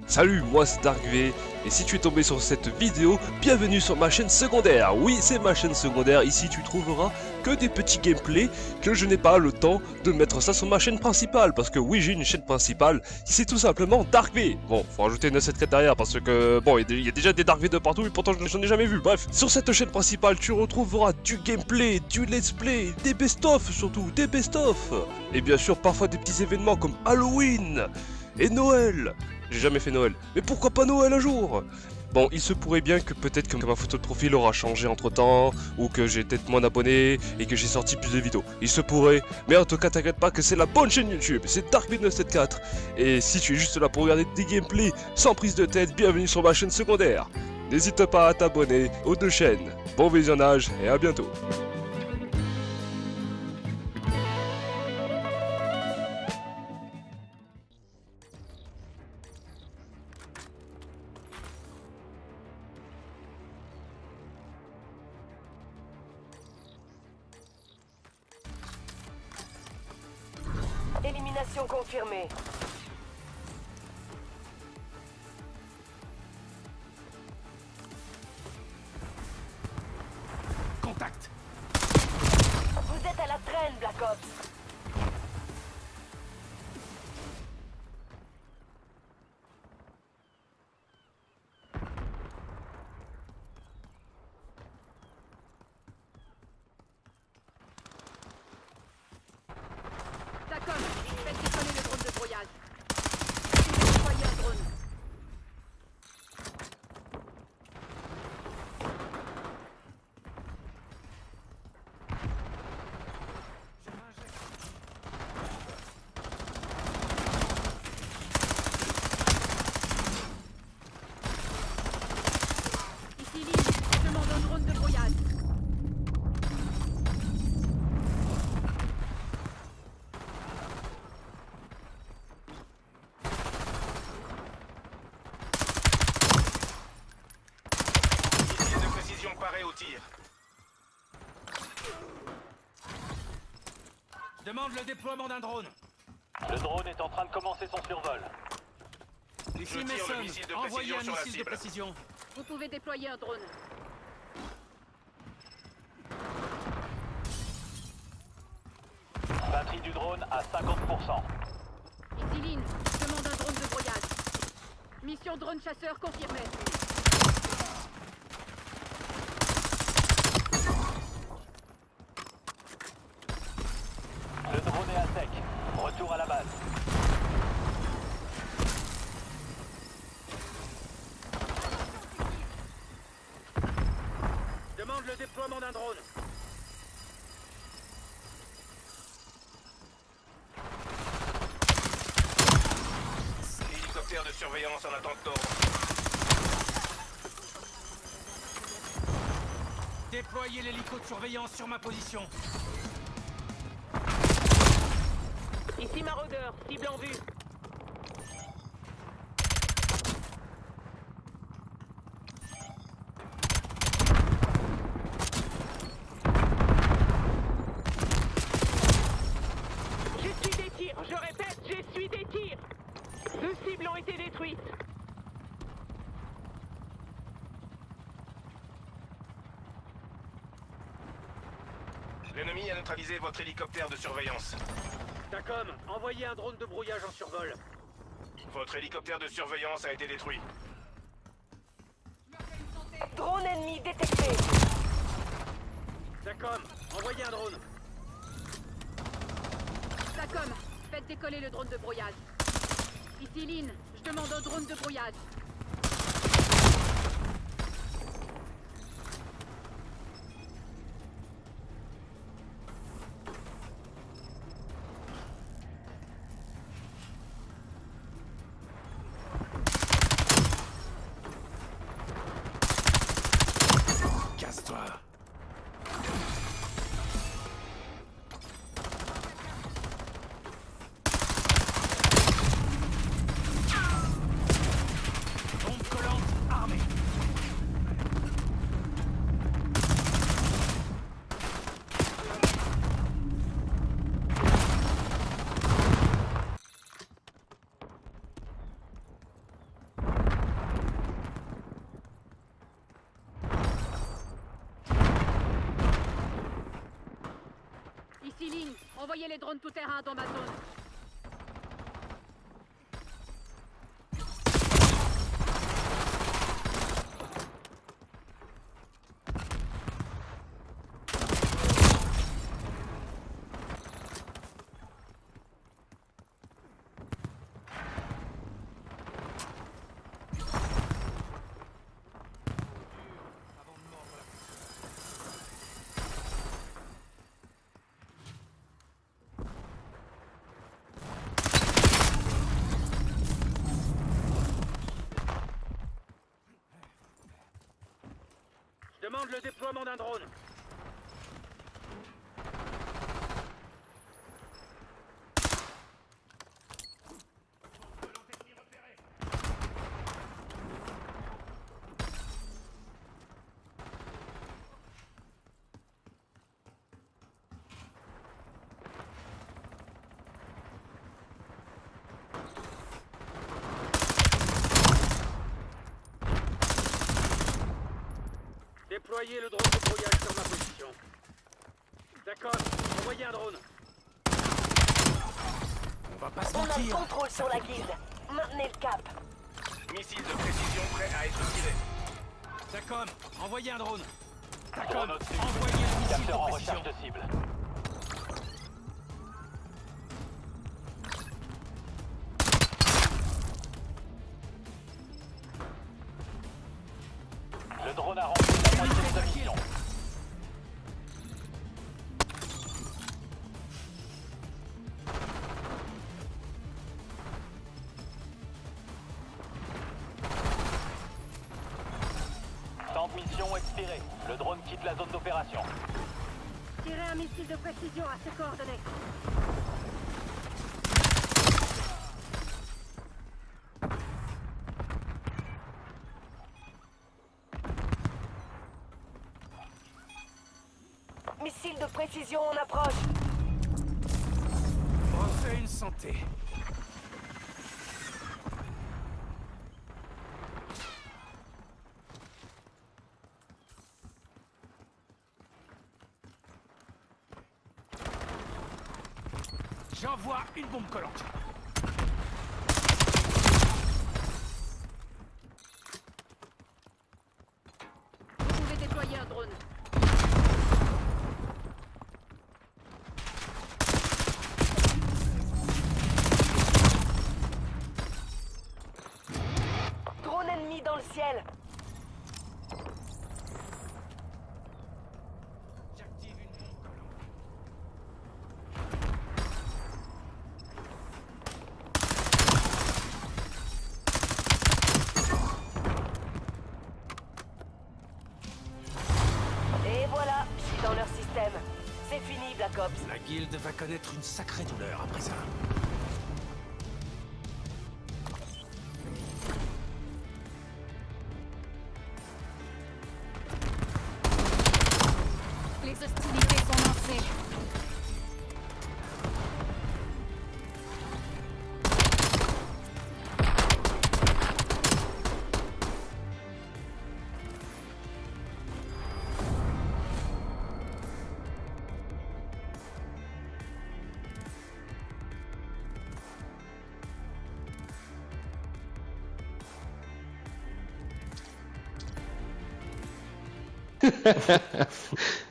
Salut, moi c'est DarkV, et si tu es tombé sur cette vidéo, bienvenue sur ma chaîne secondaire. Oui, c'est ma chaîne secondaire, ici tu trouveras que des petits gameplays que je n'ai pas le temps de mettre ça sur ma chaîne principale. Parce que oui, j'ai une chaîne principale, c'est tout simplement DarkV. Bon, faut rajouter une secrétariat parce que, bon, il y a déjà des DarkV de partout, et pourtant je n'en ai jamais vu. Bref, sur cette chaîne principale, tu retrouveras du gameplay, du let's play, des best-of surtout, des best-of. Et bien sûr, parfois des petits événements comme Halloween et Noël. J'ai jamais fait Noël, mais pourquoi pas Noël un jour? Bon, il se pourrait bien que peut-être que ma photo de profil aura changé entre temps, ou que j'ai peut-être moins d'abonnés, et que j'ai sorti plus de vidéos. Il se pourrait, mais en tout cas t'inquiète pas que c'est la bonne chaîne YouTube, c'est DarkV974. Et si tu es juste là pour regarder des gameplays sans prise de tête, bienvenue sur ma chaîne secondaire. N'hésite pas à t'abonner aux deux chaînes. Bon visionnage et à bientôt. Élimination confirmée. Contact. Vous êtes à la traîne, Black Ops. D'accord, faites décoller le drone de brouillage. Déployez un drone. Ici Lynn, je demande un drone de brouillage. Missile de précision paré au tir. Je demande le déploiement d'un drone. Le drone est en train de commencer son survol. Ici tire le Mason, missile de envoyez précision un sur la missile de cible. précision. Vous pouvez déployer un drone. Batterie du drone à 50%. Ici Lynn, je demande un drone de brouillage. Mission drone chasseur confirmée. Le drone est à sec. Retour à la base. Je demande le déploiement d'un drone. Hélicoptère de surveillance en attente d'ordre. Déployez l'hélico de surveillance sur ma position. Ici Maraudeur, cible en vue. J'essuie des tirs, je répète, j'essuie des tirs. Deux cibles ont été détruites. L'ennemi a neutralisé votre hélicoptère de surveillance. Dacom, envoyez un drone de brouillage en survol. Votre hélicoptère de surveillance a été détruit. Drone ennemi détecté. Dacom, envoyez un drone. Dacom, faites décoller le drone de brouillage. Ici Lynn, je demande un drone de brouillage. Casse-toi. Envoyez les drones tout-terrain dans ma zone. Je demande le déploiement d'un drone. Déployez le drone de brouillage sur ma position. D'accord, envoyez un drone. On va pas se On a le mentir. contrôle sur la guilde. Maintenez le cap. Missile de précision prêt à être tiré. D'accord, envoyez un drone. Drone au-dessus. Envoyez le missile Capteur en de précision. recherche de cible. Le drone a rempli la moitié de sa mission. Temps de mission expiré. Le drone quitte la zone d'opération. Tirez un missile de précision à ses coordonnées. Missile de précision en approche. Refais une santé. J'envoie une bombe collante. Vous pouvez déployer un drone. Drone ennemi dans le ciel. J'active une bombe collante. Et voilà, je suis dans leur système. C'est fini, Black Ops. La guilde va connaître une sacrée douleur après ça. Les hostilités sont lancées.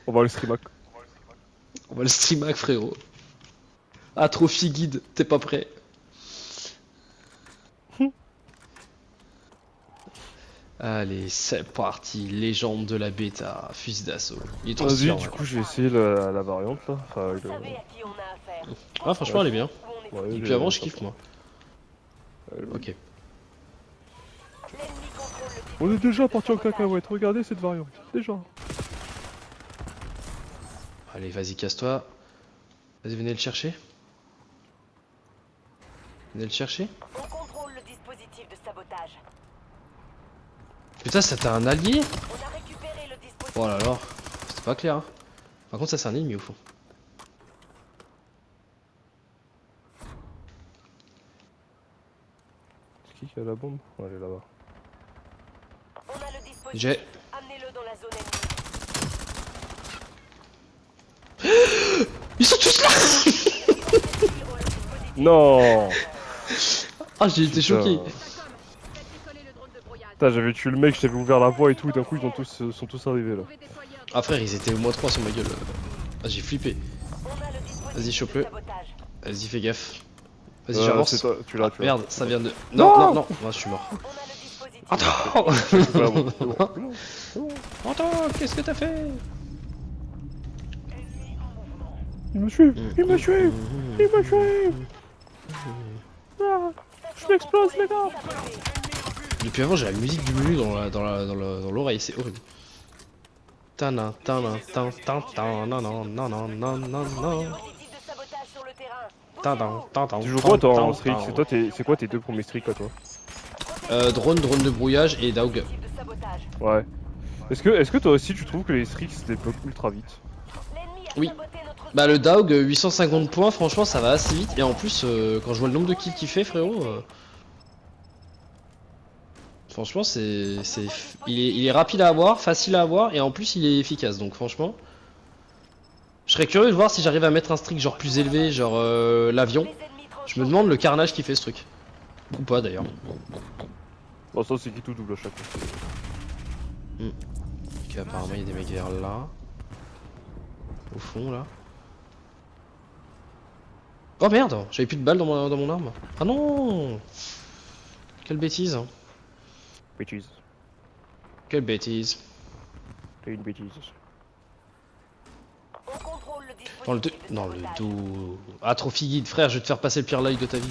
On va le streamac. On va le streamac, frérot. Ah, trophy guide, t'es pas prêt. Allez, c'est parti. Légende de la bêta, fusil d'assaut. Il est trop Vas-y, stylé, du ouais. coup, j'ai essayé la variante là. Enfin, Vous savez à qui on a affaire. Ah, franchement, elle est bien. Où on est Ouais, Et puis j'ai- avant, je kiffe, moi. Ok. L'ennemi contrôle le On est dispositif déjà de parti en sabotage. cacahuète, regardez cette variante. Déjà. Allez, vas-y, casse-toi. Vas-y, venez le chercher. Venez le chercher. On contrôle le dispositif de sabotage. Putain, ça t'a un allié? On a récupéré le dispositif. Oh là là, c'était pas clair. Hein. Par contre, ça, c'est un ennemi au fond. C'est qui a la bombe? Ouais, elle est là-bas. On a le dispositif. J'ai. Amenez-le dans la zone ennemie. Ils sont tous là. Non. Ah, j'ai été choqué. Faites décoller le drone de brouillage. Putain, j'avais tué le mec, j'avais ouvert la voie et tout, d'un coup ils sont tous arrivés là. Vous pouvez déployer un drone. Ah frère, ils étaient au moins 3 sur ma gueule. Ah, j'ai flippé. On a le dispositif Vas-y, de chope-le. sabotage. Vas-y, fais gaffe. Vas-y, j'avance. C'est toi, tu l'as, tu l'as. Merde, ça vient de... Non. Non, non, non. Moi, je suis mort. On a le dispositif. Attends. Ouais, bon, c'est bon. Attends, qu'est-ce que t'as fait? Il me suit, il me suit, il me suit. Ah, je m'explose les gars. Depuis avant, j'ai la musique du menu dans l'oreille, c'est horrible. Tana, tana, tan, tan, tan, nan, nan, nan, nan, nan, nan, nan. Dispositif de sabotage sur le terrain. Tan, tan, tan, Tu joues quoi toi tan, en tan, streak? tan. C'est quoi tes deux premiers streaks à toi? Drone de brouillage et Daug. Dispositif de sabotage. Ouais. Est-ce que toi aussi tu trouves que les streaks se débloquent ultra vite? L'ennemi a Oui. saboté notre Bah le Daug, 850 points, franchement ça va assez vite. Et en plus, quand je vois le nombre de kills qu'il fait, frérot... Franchement, il est rapide à avoir, facile à avoir, et en plus il est efficace. Donc franchement, je serais curieux de voir si j'arrive à mettre un streak genre plus élevé, genre l'avion. Les ennemis Je me demande le carnage qui fait ce truc. Ou pas d'ailleurs. Bon, ça c'est qui tout double à chaque fois. Ok, apparemment il y a des mecs vers là. Au fond là. Oh merde, j'avais plus de balles dans mon arme. Ah non. Quelle bêtise. Bêtise. Quelle bêtise. T'es une bêtise. On contrôle le dispositif Dans le de dans le sabotage. dos. Ah Trophy Guide, frère, je vais te faire passer le pire live de ta vie.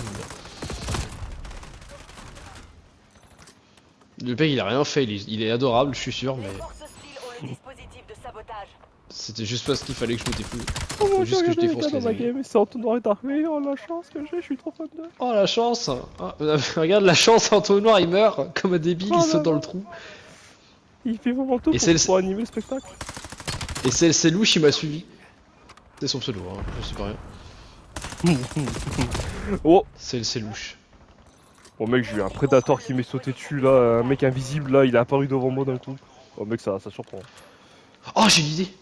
Le mec il a rien fait, il est adorable, je suis sûr, mais Les forces hostiles ont le dispositif de sabotage. c'était juste parce qu'il fallait que je me défoule. Oh Faut juste que je défonce les ennemis. game, c'est en tout noir et d'armée, oh la chance que j'ai, je suis trop fan de. Oh la chance. Ah, regarde la chance, en tout noir il meurt comme un débile, Oh il là saute dans là. le trou. Il fait vraiment tout Et c'est pour animer le spectacle. Et c'est louche, il m'a suivi. C'est son pseudo, hein, je sais pas rien. Oh, C'est louche. oh mec, j'ai eu un prédateur qui m'est sauté dessus là, un mec invisible là, il est apparu devant moi d'un coup. Oh mec, ça surprend. Oh j'ai une idée.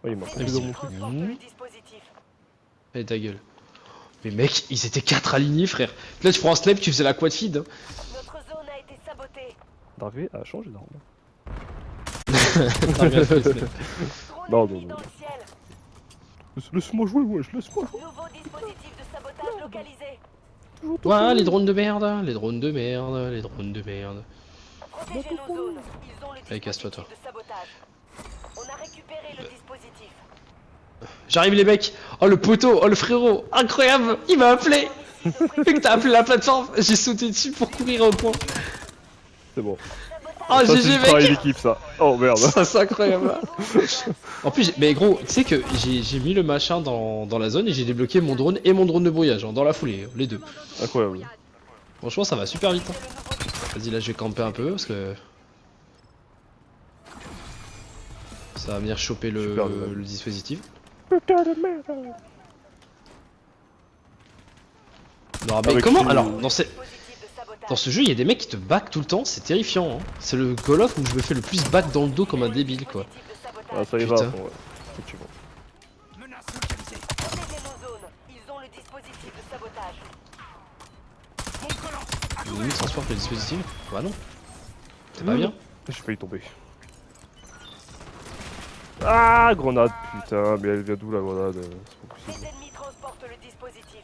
Oh, il m'a pris Vas-y. dans mon truc. Transporte le dispositif. Allez ta gueule. Mais mec, ils étaient 4 alignés frère. Là tu prends un snap, tu faisais la quad feed. Hein. Notre zone a été sabotée. Darvé a changé d'arme. T'as bien fait, le snap. Drone Non, ennemi non, dans non. le ciel. Laisse-moi jouer, wesh, laisse-moi jouer. Nouveau dispositif de sabotage localisé. Toujours tout Ouais, seul. les drones de merde, les drones de merde, les drones de merde. Protégez nos zones. Ils ont le Allez, casse-toi, toi. dispositif de sabotage. On a récupéré le dispositif. J'arrive les mecs. Oh le poteau, oh le frérot, incroyable, il m'a appelé. Vu que t'as appelé la plateforme, j'ai sauté dessus pour courir au point. C'est bon. Oh Ça, c'est GG du travail mec. d'équipe ça. Oh merde. Ça c'est incroyable. En plus, mais gros, tu sais que j'ai mis le machin dans la zone et j'ai débloqué mon drone et mon drone de brouillage hein, dans la foulée, les deux. Incroyable. Franchement, ça va super vite. Hein. Vas-y, là je vais camper un peu parce que ça va venir choper Super, ouais. le dispositif. Putain de merde. Non, mais Avec comment une- alors Dispositif de sabotage. dans ce jeu, il y a des mecs qui te back tout le temps, c'est terrifiant. Hein. C'est le Call of où je me fais le plus back dans le dos comme un débile quoi. Dispositif de Ah, sabotage. ça y va, Putain. ouais. Effectivement. Menace localisée. Protégez nos zones. Ils ont le dispositif de sabotage. Bombe collante. Limite transporte le dispositif. Bah non. C'est pas bien. J'ai failli tomber. Ah, grenade, putain, mais elle vient d'où la grenade? C'est pas Les possible. ennemis transportent le dispositif.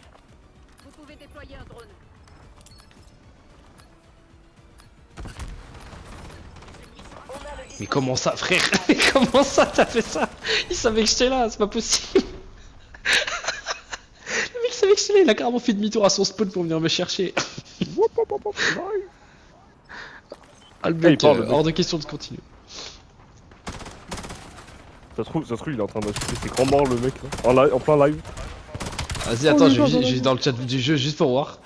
Vous pouvez déployer un drone. On a le Mais dispositif comment ça, de frère? sabotage. Mais comment ça t'as fait ça? Il savait que j'étais là, c'est pas possible. Le mec savait que j'étais là, il a carrément fait demi-tour à son spawn pour venir me chercher. Wop, wop, wop, wop, nice. Ah le Ah, il mec, parle, le mec. hors de question de continuer. Ça se trouve, il est en train d'insulter ses grands morts le mec là. En plein live. Vas-y, attends, oui, je non, non, vais non. dans le chat du jeu juste pour voir.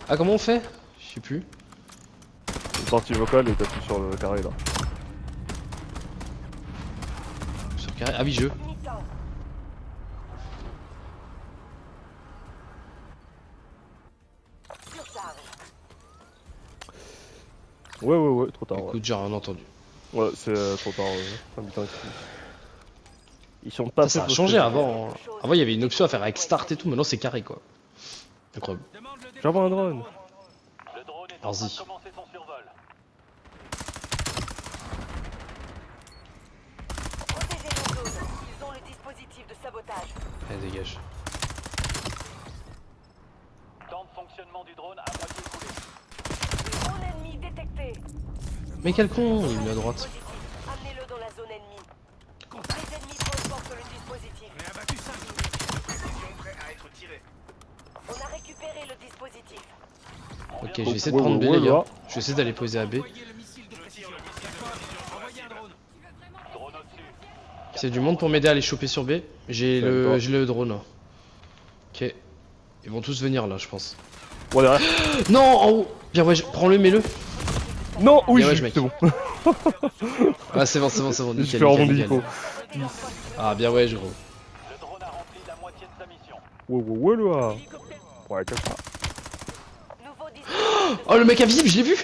Ah, comment on fait? Je sais plus. Une partie vocale et t'appuies sur le carré là. Sur le carré. Ah oui, jeu. Mi-temps. Surcharge. Ouais, trop tard. Ouais, Écoute, j'ai rien entendu. ouais c'est trop tard. Un putain, Ils sont pas Ça a faits changé pour- avant. Avant, il y avait une option à faire avec Start et tout, maintenant c'est carré quoi. Incroyable. J'envoie un drone. Le drone est en train Vas-y. de commencer son survol. Protégez nos zones. Ils ont le dispositif de sabotage. Allez, dégage. Temps de fonctionnement du drone à moitié coulé. Drone ennemi détecté. Mais quel con, il est mis à droite. Dispositif. Amenez-le dans la zone ennemie. Les ennemis transportent le dispositif. On est abattu 5. De précision prêt à être tiré. On a récupéré le dispositif. Ok, je vais essayer de prendre B, les gars. Je vais essayer d'aller poser à B. Envoyez le missile de précision. D'accord. Envoyez un drone. Drone au-dessus. C'est du monde pour m'aider à aller choper sur B. J'ai le drone. Ok. Ils vont tous venir là, je pense. Ouais, derrière. Non, en haut. Bien ouais, prends-le, mets-le. Non, oui, Bien ouais, c'est mec. bon. Ah, c'est bon, c'est bon, c'est bon. Je Nickel, fais nickel, rebondi, nickel. Nico. Ah, bien ouais, gros. Le drone a rempli la moitié de sa mission. Ouais, là. Ouais, comme ça. Nouveau dispositif. Oh, le mec invisible, je l'ai vu.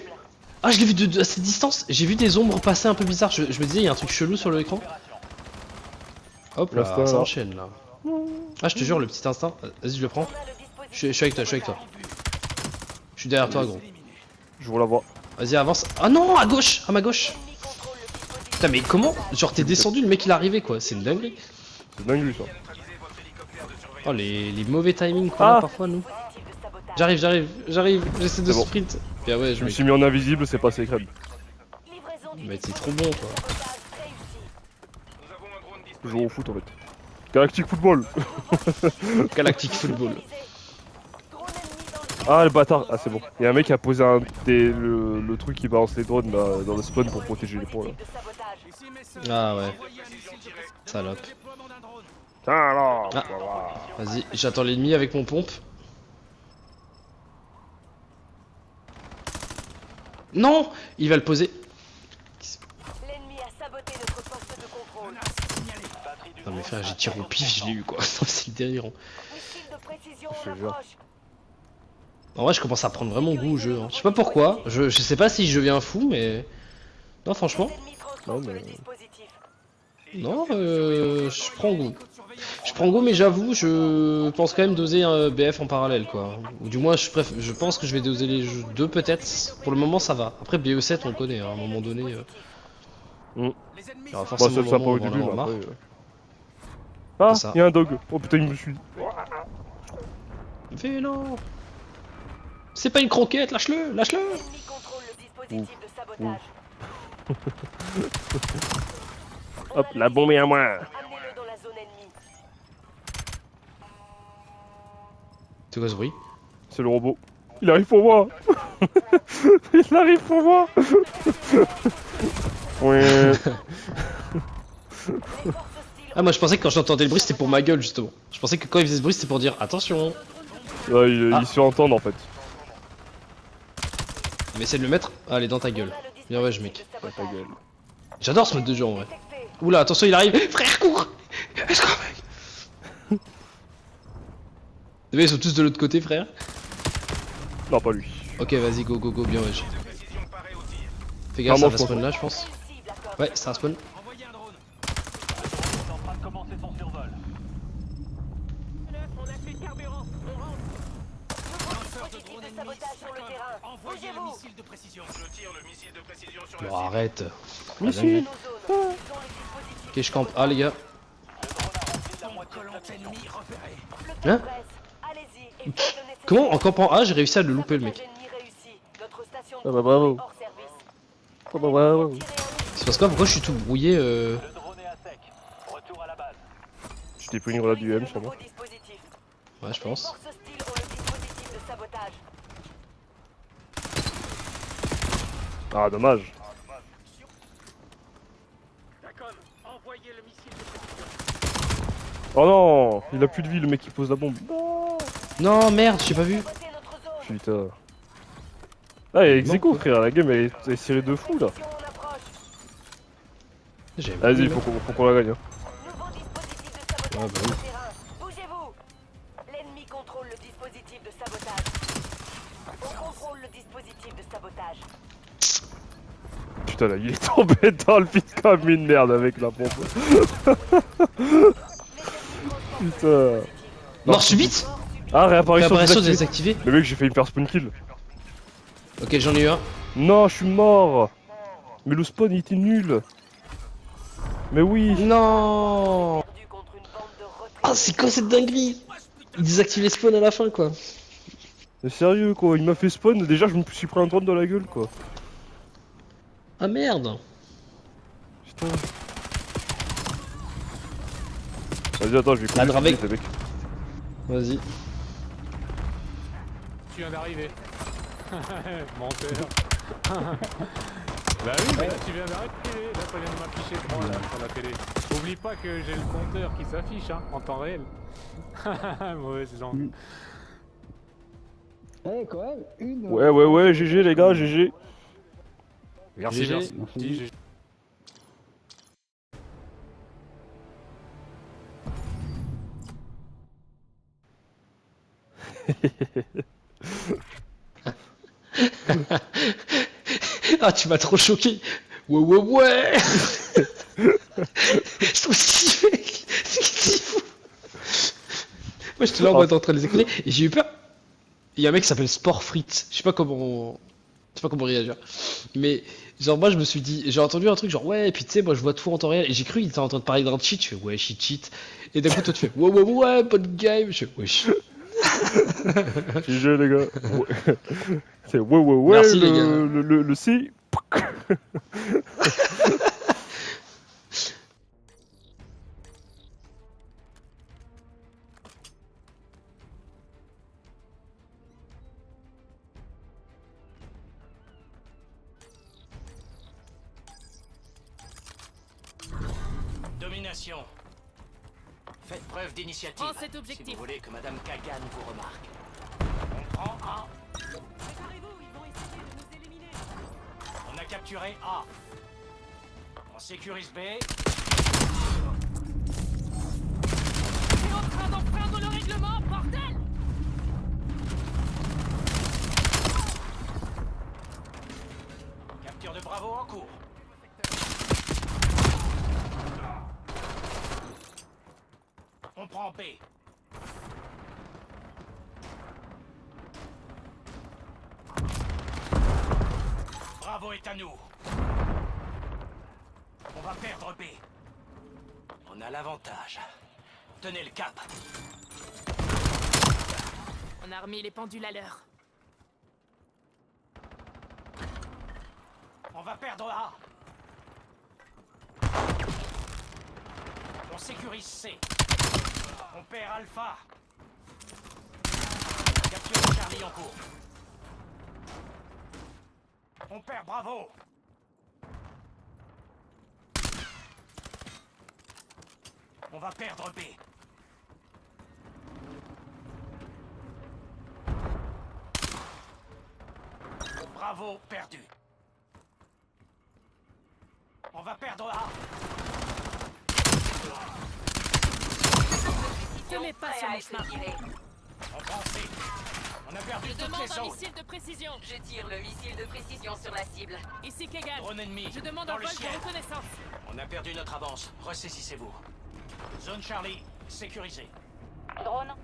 Ah, je l'ai vu de à cette distance. J'ai vu des ombres passer un peu bizarres. Je me disais, il y a un truc chelou sur l'écran. Hop là, L'instinct, ça là. enchaîne là. Ah, je te jure, le petit instinct. Vas-y, je le prends. On a le dispositif. Je suis avec toi, je suis avec toi. Je suis derrière toi, gros. Je vous la vois. Vas-y, avance. Ah non, à gauche, à ma gauche. L'ennemi contrôle le dispositif. Putain, mais comment? Genre, t'es descendu, le mec il est arrivé quoi. C'est une dinguerie. C'est dingue lui ça. Oh, les mauvais timings qu'on a Ah. parfois, nous. Dispositif de sabotage. J'arrive. J'essaie de C'est bon. sprint. Bien ouais, Je me suis mis en invisible, c'est passé crème. Livraison du Mais c'est dispositif trop bon, de quoi. sabotage réussi. Nous avons un drone Je joue au foot en fait. Galactic Football. Galactic Football. Drone ennemi dans le Ah le bâtard. Ah c'est bon. Il y a un mec qui a posé le truc qui balance les drones là, dans le spawn pour protéger les points là. dispositif de sabotage. Ici Messer. Ah ouais, Envoyez un missile de précision. salope. Déploiement d'un drone. Ah alors. Ah. Voilà. Vas-y, j'attends l'ennemi avec mon pompe. Non, il va le poser. L'ennemi a saboté notre poste de contrôle. Menace signalée. Batterie du Non mais drone frère, j'ai à tiré au pif, je l'ai eu quoi. C'est délirant. Missile de précision Je en te jure. approche. En vrai, je commence à prendre vraiment goût au jeu. Hein. Je sais pas pourquoi. Je sais pas si je deviens fou, mais non, franchement, Les ennemis transportent Non, mais- le dispositif. non, je prends goût. Je prends goût, mais j'avoue, je pense quand même doser un BF en parallèle, quoi. Ou du moins, je pense que je vais doser les jeux deux peut-être. Pour le moment, ça va. Après, BE7, on le connaît. Hein. À un moment donné, Les ennemis il y aura Bah forcément ça un sympa moment au où on en début aura mais marre. après. Ah, C'est ça. il y a un dog. Oh putain, il me suit. Vélo. C'est pas une croquette, lâche-le, lâche-le. L'ennemi contrôle le dispositif de sabotage. On Hop, a le la bombe est à moi. Amenez-le dans la zone ennemie. C'est quoi ce bruit? C'est le robot. Il arrive pour moi. Il arrive pour moi. Ouais. Les forces hostiles Ah, moi je pensais que quand j'entendais le bruit c'était pour ma gueule justement. Je pensais que quand il faisait ce bruit c'était pour dire attention. Ouais, il Ah. se fait entendre en fait. Mais essaie de le mettre. Ah, elle est dans ta gueule. on a le Bien ouais, dispositif mec. de Ouais, ta sabotage. gueule. J'adore ce mode de jeu en vrai. Détecté. Oula, attention, il arrive. Frère, cours. Let's go, mec. Ils sont tous de l'autre côté, frère. Non, pas lui. Ok, vas-y, go, go, go, bien ouais. précision parée au tir. Fais gaffe, Ah, ça moi, va je spawn là, je pense. Réussi, d'accord. Ouais, ça spawn. Envoyez un drone. Le drone est en train de commencer son survol. On a plus de carburant. On rentre. Nouveau Lanceur de dispositif drone de ennemi. sabotage sur le D'accord. terrain. Envoyez le Bougez-vous. missile de précision. Je tire le missile de précision sur Bon, arrête. Nos zones. Ils ont le dispositif. Ok, je campe. Ah, les gars. Le drone a rempli la moitié de Collant sa mission. ennemi repéré. Le Hein temps presse. Allez-y. et faites le nécessaire. Comment en campant A j'ai réussi à le louper le mec? Sabotage ennemi réussi. Notre station de Ah bah bravo. contrôle est hors service. Oh bah bravo. Tirez un C'est parce que pourquoi je suis tout brouillé Le drone est à sec. Retour à la base. Je t'ai pris une grenade du M sur moi. nouveau dispositif. Ouais, je Les pense. forces hostiles ont le dispositif de sabotage. Ah, dommage. D'accord. Envoyez le missile de précision. Oh non, il a plus de vie le mec qui pose la bombe. Non, merde, j'ai pas vu. Saboter notre zone. Putain. Ah, il y a Il manque, Execo quoi. frère, la game elle est serrée de fou là. Mission en approche. J'avais pas vu, Vas-y, mec. faut qu'on la gagne. Hein. Nouveau dispositif de sabotage Ah, bah sur oui. le terrain. Bougez-vous. L'ennemi contrôle le dispositif de sabotage. On contrôle le dispositif de sabotage. putain là, il est tombé dans le vide comme une merde avec la pompe. Putain. Mort subite. Ah, réapparition Réapparition désactivée. désactivée. Le mec, j'ai failli me faire spawn kill. Ok, j'en ai eu un. Non, je suis mort. Mais le spawn, il était nul. Mais oui. Non. Perdu contre une bande de retraités. Ah, c'est quoi cette dinguerie? Il désactive les spawns à la fin, quoi. Mais sérieux, quoi. Il m'a fait spawn. Déjà, je me suis pris un drone dans la gueule, quoi. Ah merde. Putain. Vas-y, attends, je vais La couper Dravec. ce mec. Vas-y. Tu viens d'arriver. Menteur. Bah oui, mais là tu viens d'arriver. Là, ça vient de m'afficher 3 là sur la télé. Oublie pas que j'ai le compteur qui s'affiche hein, en temps réel. Mauvaise langue. Eh, quand même, une. Ouais, GG les gars, GG. Merci, GG. merci. GG. Ah, tu m'as trop choqué. Ouais. Je trouve si mec. C'est fou. Moi, j'étais là en mode en train de les écouter et j'ai eu peur. Il y a un mec qui s'appelle Sport Frites. Je sais pas comment réagir. Mais genre moi je me suis dit, j'ai entendu un truc genre ouais et puis tu sais moi je vois tout en temps réel et j'ai cru qu'il était en train de parler d'un cheat. Je fais ouais cheat. Et d'un coup toi tu fais ouais pas de game. Je fais wesh. GG les gars. Ouais. C'est ouais. Merci, le, les gars. le C. Domination. Faites preuve d'initiative. Prends cet objectif. Si vous voulez que Madame Kagan vous remarque. On prend A. Préparez-vous, ils vont essayer de nous éliminer. On a capturé A. On sécurise B. T'es en train d'enfreindre le règlement, bordel! Capture de Bravo en cours. On prend B. Bravo est à nous. On va perdre B. On a l'avantage. Tenez le cap. On a remis les pendules à l'heure. On va perdre A. On sécurise C. On perd Alpha. Capture de Charlie en cours. On perd Bravo. On va perdre B. Bravo, perdu. On va perdre A. Te mets pas sur mon chemin. On prend C. On a perdu Je toutes les demande un zones. missile de précision. Je tire le missile de précision sur la cible. Ici Kegan. Drone ennemi. Je demande dans un le vol de ciel. reconnaissance. On a perdu notre avance. Ressaisissez-vous. Zone Charlie, sécurisée. Drone.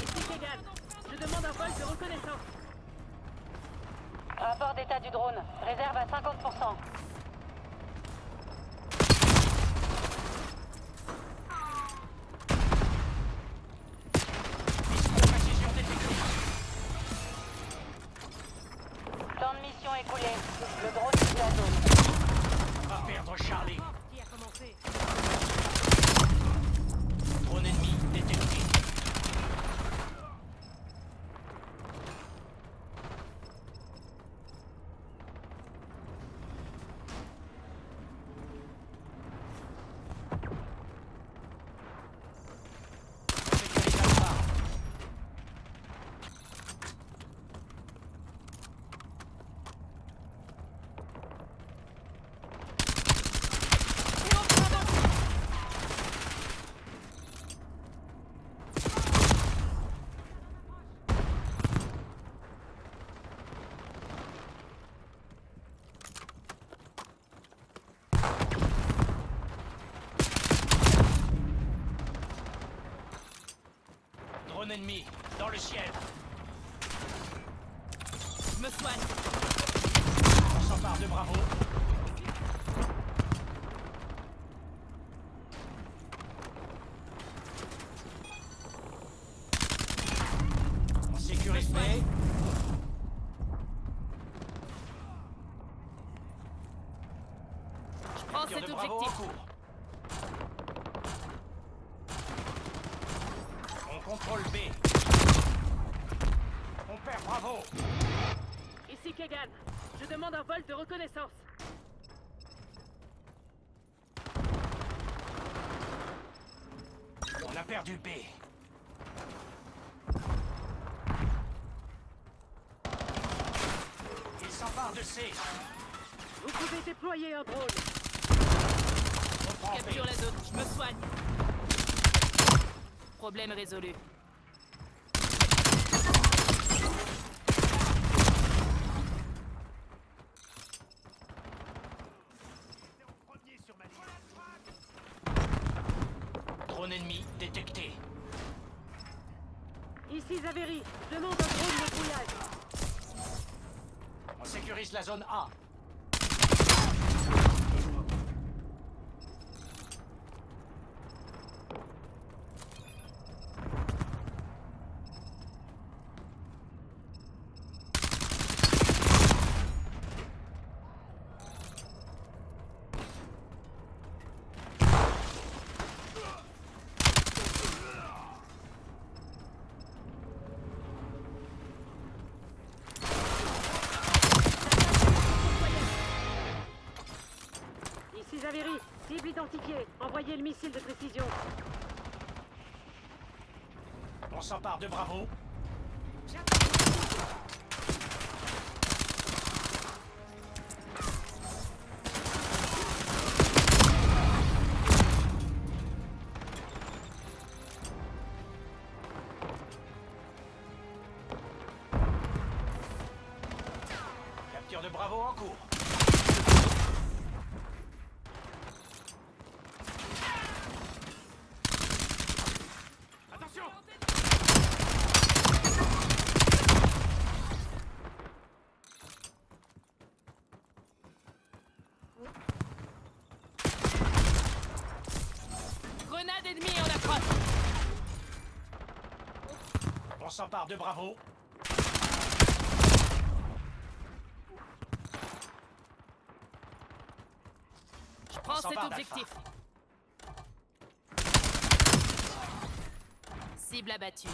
Ici Kegan. Je demande un vol de reconnaissance. Rapport d'état du drone. Réserve à 50%. Précision détectée. Temps de mission écoulé. Le drone quitte la zone. On va perdre Charlie. Qui a commencé? Drone ennemi détecté. Sécurise Alpha. ennemi, dans le ciel. Je me soigne. On s'empare de Bravo. On sécurise B. Je prends Tir cet de Bravo en objectif. cours. On contrôle B. On perd Bravo. Ici Kegan. Je demande un vol de reconnaissance. On a perdu B. Il s'empare de C. Vous pouvez déployer un drone. On prend B. Capture la zone. Je me soigne. Problème résolu. Drone ennemi détecté. Ici Zaveri. Je demande un drone de brouillage. On sécurise la zone A. Ici Zaveri. Cible identifiée. Envoyez le missile de précision. On s'empare de Bravo. Capture de Bravo en cours. Attention! Grenade ennemie en approche. On s'empare de Bravo. Je prends cet s'empare objectif. Cible abattue.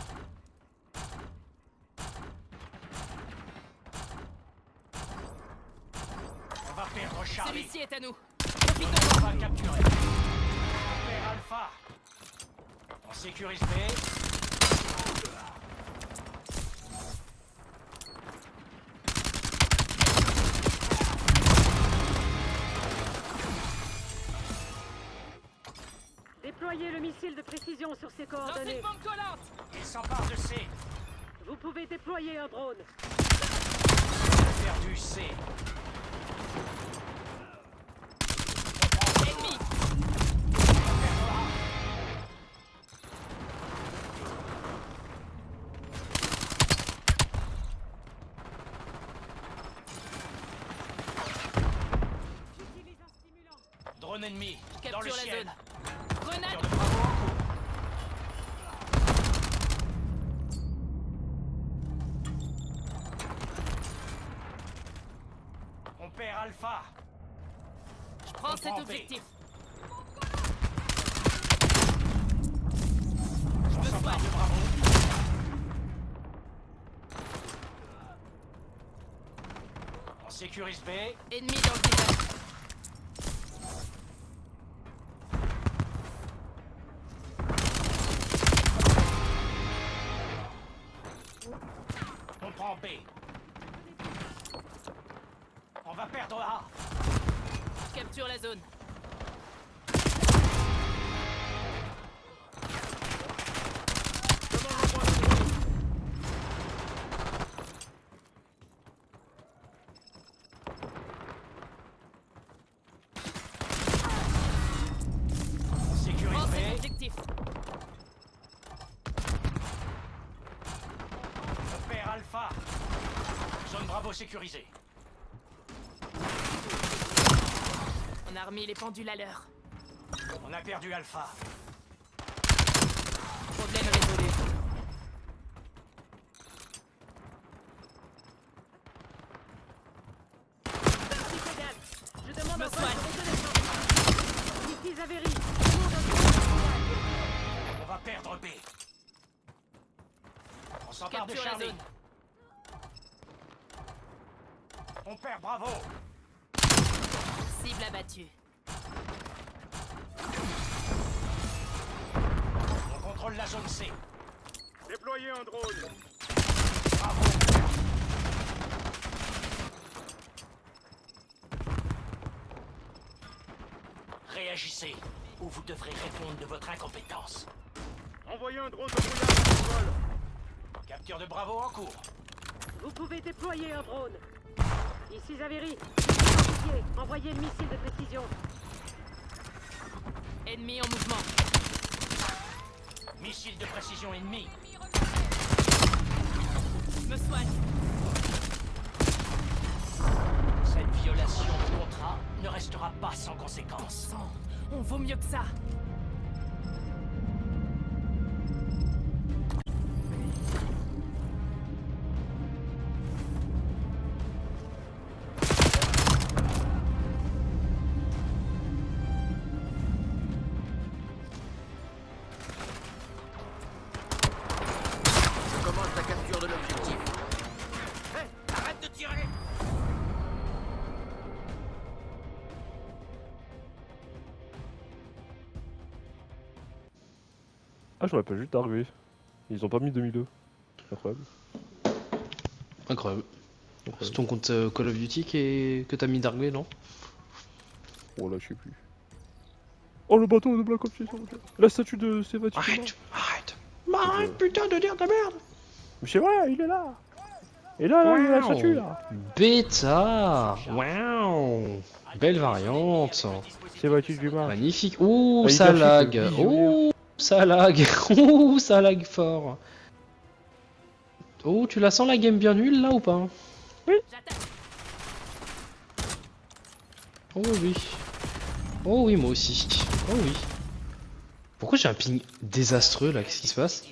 On va perdre Charlie. Celui-ci est à nous. On va le capturer. On perd Alpha. On sécurise B. Déployez le missile de précision sur ces Lancez une coordonnées. bombe collante. Il s'empare de C. Vous pouvez déployer un drone. Perdu C. Ennemi. J'utilise un stimulant. Drone ennemi. Dans le Capture la ciel. zone. Grenade. Tir de Bravo en cours. On perd Alpha. Je prends On cet prend B. objectif. On s'empare de Bravo. On sécurise B. Ennemi dans le visage. On prend B. On va perdre A. Je capture la zone. On sécurise Prends cet B. objectif. Alpha. Zone Bravo sécurisée. On a remis les pendules à l'heure. On a perdu Alpha. Problème résolu. Je demande un vol de reconnaissance. Ici Zaveri. On va perdre B. On s'empare de Capture la Charlie. zone. On perd Bravo. Cible abattue. On contrôle la zone C. Déployez un drone. Bravo. Réagissez, ou vous devrez répondre de votre incompétence. Envoyez un drone de brouillard au vol. Capture de Bravo en cours. Vous pouvez déployer un drone. Ici Zaveri. Identifié. Envoyez le missile de précision. Ennemi en mouvement. Missile de précision ennemi. Je me soigne. Cette violation de contrat ne restera pas sans conséquence. Sang. On vaut mieux que ça. Je commence la capture de l'objectif. Arrête de tirer. Ah, je m'appelle juste Dark, ils ont pas mis 2002. Incroyable. Incroyable. C'est ton compte Call of Duty que t'as mis Darkway, non? Oh là, je sais plus. Oh, le bateau de Black Ops 6, la statue de Sévati. Arrête. Arrête, putain de dire ta merde. Mais c'est vrai, il est là. Et là, il y a la statue là. Bêta. Waouh. Belle variante. Sévati du Mars. Magnifique. Ouh, Ah, il ça doit lag. chier, Ouh, ça lag. Ouh, ça lag fort. Oh, tu la sens la game bien nulle là ou pas? J'attaque. Oh oui. Oh oui, moi aussi. Oh oui. Pourquoi j'ai un ping désastreux là? Qu'est-ce qui se passe?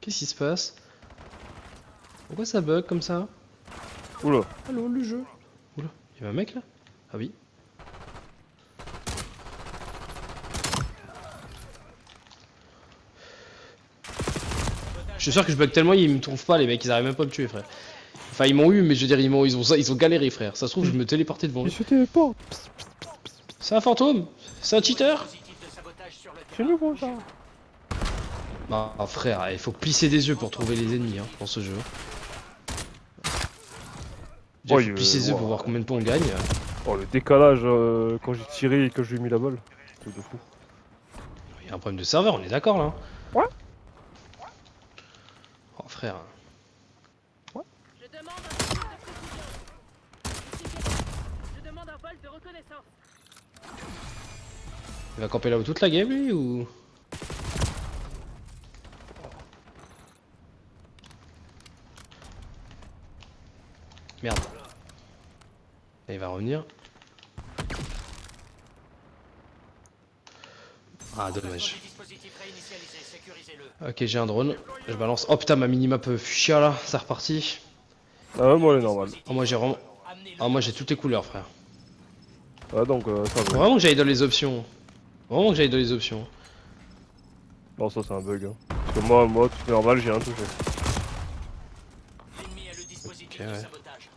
Qu'est-ce qui se passe? Pourquoi ça bug comme ça? Oula. Allô, le jeu. Oula, il y a un mec là? Ah oui. Je suis sûr que je bug tellement ils me trouvent pas les mecs, ils arrivent même pas à me tuer frère. Enfin ils m'ont eu mais je veux dire ils ont galéré frère. Ça se trouve je me téléportais devant eux. Il se téléporte. C'est un fantôme? C'est un cheater? Dispositif de sabotage sur le C'est terrain. nouveau ça. Bah frère, il faut plisser des yeux pour trouver les ennemis hein, dans ce jeu. Déjà, faut plisser des yeux pour voir combien de points on gagne. Oh, le décalage quand j'ai tiré et que je lui ai mis la balle. Truc de fou. Il y a un problème de serveur, on est d'accord là? Ouais. Oh frère. Je demande un missile de précision. Ici Québec. Je demande un vol de reconnaissance. Il va camper là-haut toute la game lui ou? Merde. Et il va revenir. Ah dommage. Dispositif réinitialisé, sécurisez-le. Ok j'ai un drone. Je balance. Oh putain ma minimap fuchsia là, c'est reparti. Ah ouais, moi elle est normale. Oh moi j'ai vraiment. Ah moi j'ai toutes les couleurs frère. Ah donc ça Faut va. vraiment que j'aille dans les options. Vraiment que j'aille dans les options. Non ça c'est un bug. Hein. Parce que moi tout est normal, j'ai rien touché. L'ennemi a le dispositif Ok, de ouais. sabotage.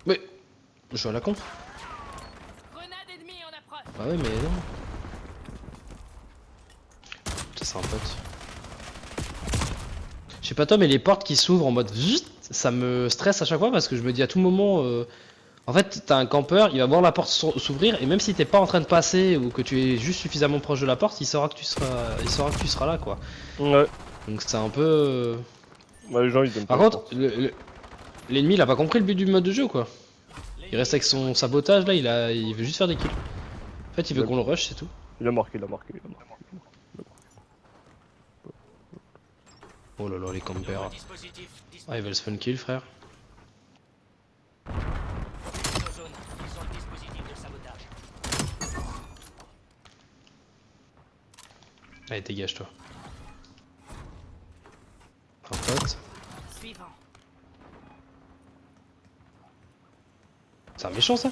Mais. Je suis à la con. Grenade ennemie en approche. Ah ouais mais non. Ça c'est un pote. Je sais pas toi mais les portes qui s'ouvrent en mode vite, ça me stresse à chaque fois parce que je me dis à tout moment en fait t'as un campeur, il va voir la porte s'ouvrir et même si t'es pas en train de passer ou que tu es juste suffisamment proche de la porte, il saura que tu seras là quoi. Ouais. Donc c'est un peu Bah, les gens ils donnent pas. Par contre, l'ennemi il a pas compris le but du mode de jeu quoi. Il reste avec son sabotage là, il veut juste faire des kills. En fait il veut qu'on le rush c'est tout. Il a marqué. Oh là là, les campers. Dispositif Ah, ils veulent spawn kill, frère. nos zones. Ils ont le dispositif de sabotage. Allez, dégage-toi. Un pote. Suivant. C'est un méchant ça.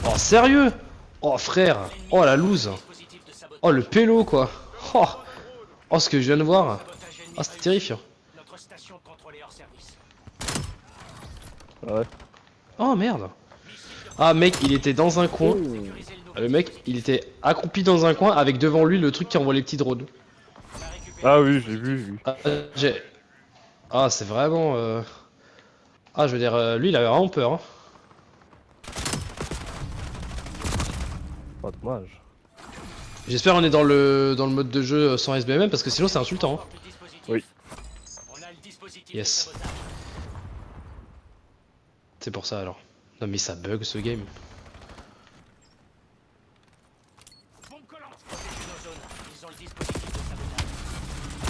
Oh, sérieux? Oh, frère. Oh, la loose. Dispositif de sabotage. Oh, le pélo, quoi. Oh, oh ce que je viens de voir. Sabotage ennemi Oh, c'était réussi. terrifiant. Notre station de contrôle est hors service. Ouais. Oh, merde. Ah, mec, il était dans un coin. Sécurisez le nouveau. Le mec, il était accroupi dans un coin avec devant lui le truc qui envoie les petits drones. On a récupéré. Ah oui, j'ai vu. Ah, ah, c'est vraiment... Ah, je veux dire, lui, il avait vraiment peur. Hein. Pas dommage. J'espère on est dans le mode de jeu sans SBMM parce que sinon c'est insultant. Hein. Le dispositif. Oui. On a le dispositif Yes. de sabotage. C'est pour ça alors. Non mais ça bug ce game. Bombe collante. Protégez nos zones. Ils ont le dispositif de sabotage.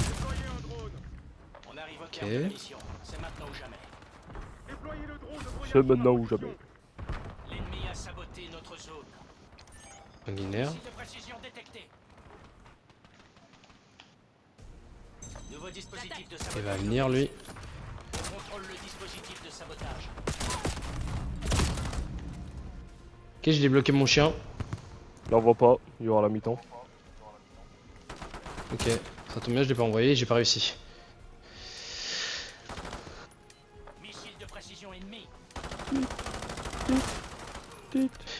Déployez un drone. On arrive au Ok. terme de la mission. C'est maintenant ou jamais. Déployez le drone de brouillage. C'est sur ma maintenant ou position. jamais. L'ennemi a saboté notre zone. Sanguinaire. Missile de précision détecté. Nouveau dispositif de Il sabotage. va venir lui. On contrôle le dispositif de sabotage. Ok, j'ai débloqué mon chien. L'envoie pas, il y aura la mi-temps. Ok, ça tombe bien, je l'ai pas envoyé, j'ai pas réussi. Missile de précision ennemi.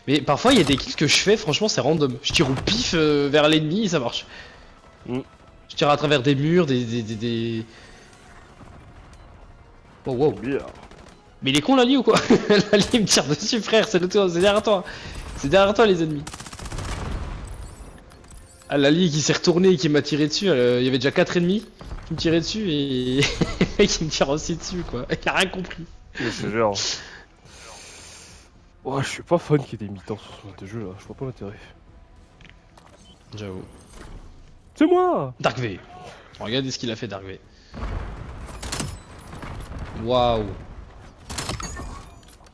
Mais parfois il y a des kills que je fais, franchement c'est random. Je tire au pif vers l'ennemi et ça marche. Mm. Je tire à travers des murs, des... Oh wow. Bien. Mais il est con Lali ou quoi? Lali il me tire dessus frère, c'est derrière toi. C'est derrière toi les ennemis. Ah Lali qui s'est retourné et qui m'a tiré dessus, il y avait déjà 4 ennemis qui me tiraient dessus et qui me tire aussi dessus quoi. Il a rien compris. Mais c'est genre. Ouais, je suis pas fan qu'il y ait des mi-temps sur ce mode de jeu là, je vois pas l'intérêt. J'avoue. C'est moi! Dark V. Regardez ce qu'il a fait Dark V. Waouh.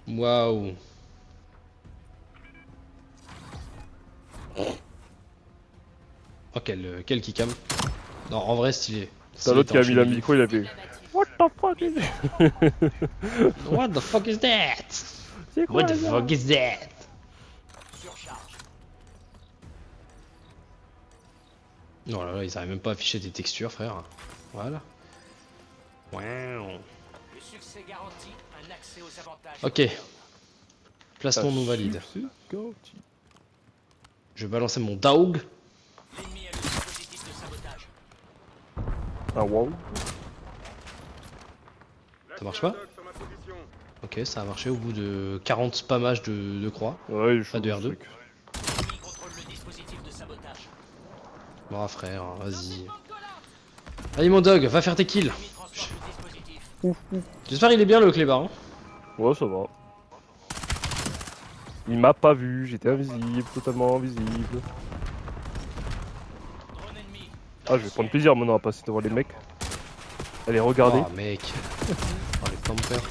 Waouh. Oh quel kickam. Non en vrai stylé. T'as l'autre qui a mis la micro, il a fait. What the fuck is What the fuck is that? C'est quoi What the ça? fuck is that? Surcharge. Non là, ils arrivent même pas à afficher des textures frère. Voilà. Wow. Le succès garantit un accès aux avantages. Ok. Placement non valide. C'est garanti. Je vais balancer mon dog. L'ennemi a le dispositif de sabotage. Ah wow. Ça marche pas? Doc sur ma position. Ok, ça a marché au bout de 40 spammages de croix. Ouais, je Pas de ce R2. truc. L'ennemi contrôle le dispositif de sabotage. Bon frère, vas-y. Allez mon dog, va faire tes kills. L'ennemi transporte le dispositif. J'espère qu'il est bien le clébard. Hein. Ouais, ça va. Il m'a pas vu, j'étais invisible, totalement invisible. Drone ennemi. Ah, je vais prendre plaisir maintenant à passer devant les mecs. Allez, regardez. Oh mec. Oh les campers.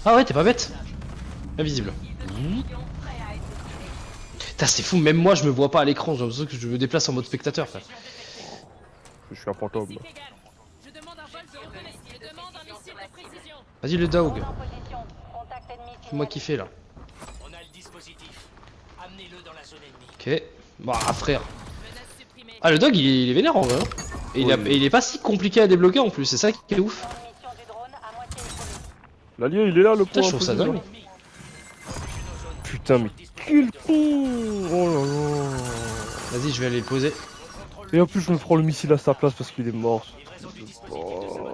Ah ouais, t'es pas bête. Invisible. Putain, c'est fou, même moi je me vois pas à l'écran, j'ai l'impression que je me déplace en mode spectateur. Frère. Je suis un fantôme. Je demande un vol de reconnaissance. Je demande un missile de précision. Vas-y le dog, Drone en position. Contact ennemi fais-moi kiffer là. On a le dispositif. Amenez-le dans la zone ennemie. Ok. Bah frère. Menace supprimée. Ah le dog il est vénère en vrai. Hein. Et il est pas si compliqué à débloquer en plus, c'est ça qui est ouf. Mission du drone à moitié écoulée. L'allié, il est là, le Putain, point. je trouve ça dingue. Putain, mais quel con! Oh là là! Vas-y, je vais aller le poser. Et en plus, je me prends le missile à sa place parce qu'il est mort.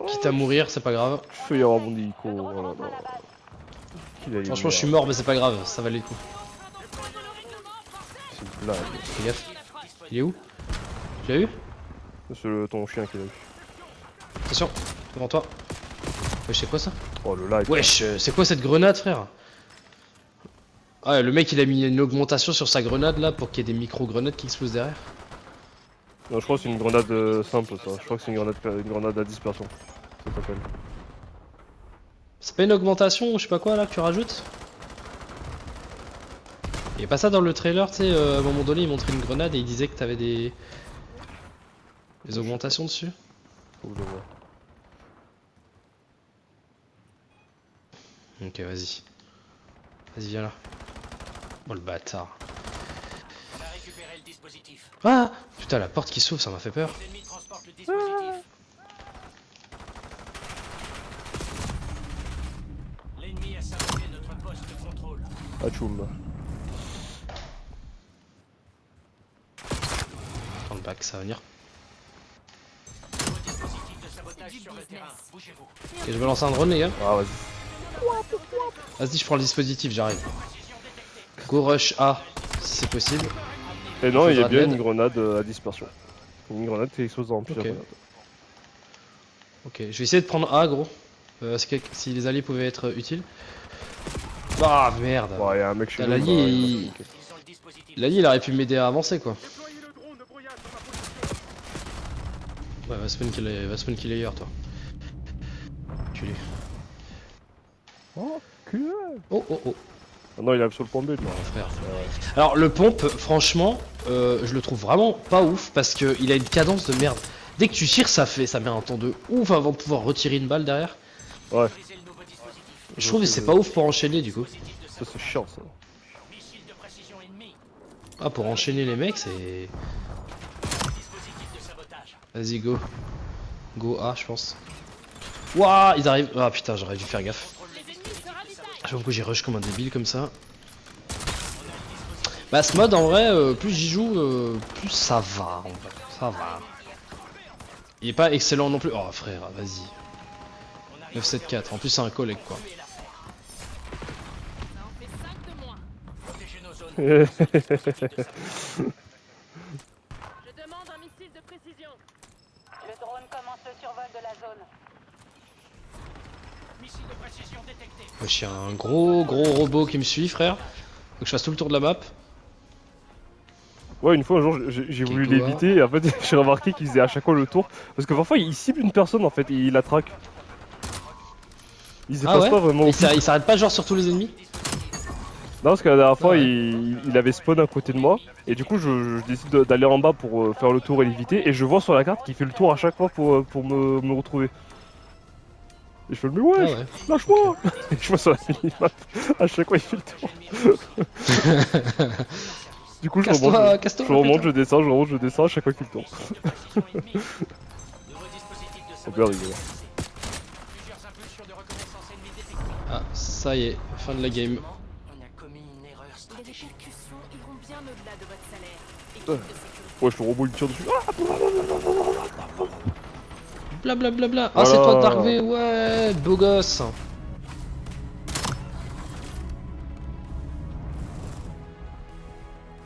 Quitte à mourir, c'est pas grave. Je fais y avoir mon hélico. Oh là là. Qu'il a Franchement, je suis mort, mais c'est pas grave, ça valait le coup. C'est une blague. Fais gaffe. Il est où? Tu l'as eu? C'est ton chien qui l'a eu. Attention, devant toi. Wesh, c'est quoi ça? Oh le live. Wesh, c'est quoi cette grenade, frère? Ah, le mec il a mis une augmentation sur sa grenade là pour qu'il y ait des micro-grenades qui explosent derrière. Non, je crois que c'est une grenade simple ça. Je crois que c'est une grenade à dispersion. ça s'appelle. C'est pas une augmentation ou je sais pas quoi là que tu rajoutes? Et pas ça dans le trailer, tu sais, à un moment donné il montrait une grenade et il disait que t'avais des augmentations dessus. Faut que je le vois. Ok, vas-y. Vas-y, viens là. Oh le bâtard. On a récupéré le dispositif. Ah putain, la porte qui s'ouvre, ça m'a fait peur. Les ennemis transportent le dispositif. L'ennemi a saboté notre poste de contrôle. Ah, tchoum. Dans le bac, ça va venir. Nouveau dispositif de sabotage sur le terrain. Bougez-vous. Ok, je vais lancer un drone, les gars. Ah, vas-y. Vas-y, je prends le dispositif, j'arrive. Go rush A, si c'est possible. Et non, il y a faudra de bien l'aide. une grenade à dispersion. Une grenade qui explose en plusieurs Ok. grenades. Ok, je vais essayer de prendre A, gros. Si les alliés pouvaient être utiles. Ah merde. Bon, il y a un mec chez Putain, nous. l'allié, bah, il- va se niquer. Ils ont le dispositif. L'allié, il aurait pu m'aider à avancer, quoi. Déployez le drone de brouillage sur ma position. Ouais, va spawn kill ailleurs, toi. Tu l'es. Oh, culé. Oh, oh, oh. Ah non, il est sur le point B, lui. Non, frère. Alors, le pompe, franchement, je le trouve vraiment pas ouf parce qu'il a une cadence de merde. Dès que tu tires, ça met un temps de ouf avant de pouvoir retirer une balle derrière. Ouais, Utilisez le nouveau dispositif. Je trouve que c'est pas ouf pour enchaîner, du coup. Dispositif de ça sabotage. c'est chiant, ça. Missile de précision ennemi. Ah, pour enchaîner les mecs, c'est. Dispositif de sabotage. Vas-y, go. Go A, je pense. Wouah, ils arrivent. Ah putain, j'aurais dû faire gaffe. J'avoue que j'ai rush comme un débile comme ça. Bah, ce mode, en vrai, plus j'y joue, plus ça va. En vrai. Ça va. Il est pas excellent non plus. Oh, frère, vas-y. 9-7-4. En plus, c'est un collègue, quoi. Ça en fait 5 de moins. Protégez nos zones. Je demande un missile de précision. Le drone commence le survol de la zone. Missile de précision détecté. Wesh, y a un gros robot qui me suit, frère. Faut que je fasse tout le tour de la map. Ouais, une fois, un jour, j'ai voulu Kikoa. l'éviter et en fait, j'ai remarqué qu'il faisait à chaque fois le tour. Parce que parfois, il cible une personne en fait et il la traque. Il se Ah passe ouais pas vraiment. il s'arrête pas genre sur tous les ennemis? Non, parce que la dernière fois, Ah ouais. il avait spawn à côté de moi. Et du coup, je décide d'aller en bas pour faire le tour et l'éviter. Et je vois sur la carte qu'il fait le tour à chaque fois pour me retrouver. Et je fais le mais ouais, Ah ouais. lâche-moi. Et je vois sur la minimap, à chaque fois il fait le tour. Du coup, je remonte, Casse-toi, je remonte, putain. je descends, je remonte, je descends, à chaque fois qu'il fait le tour. Précision ennemie. Nouveau dispositif de C'est bien sabotage. rigolo. Plusieurs impulsions de reconnaissance ennemie détectées. Ah, ça y est, fin de la game. On a commis une erreur Les stratégique. répercussions iront bien au-delà de votre salaire. Équipe de sécurité. Ouais, je te robot, il tire dessus. Ah, Blablabla. Ah, Voilà. c'est toi, Dark V, ouais, beau gosse.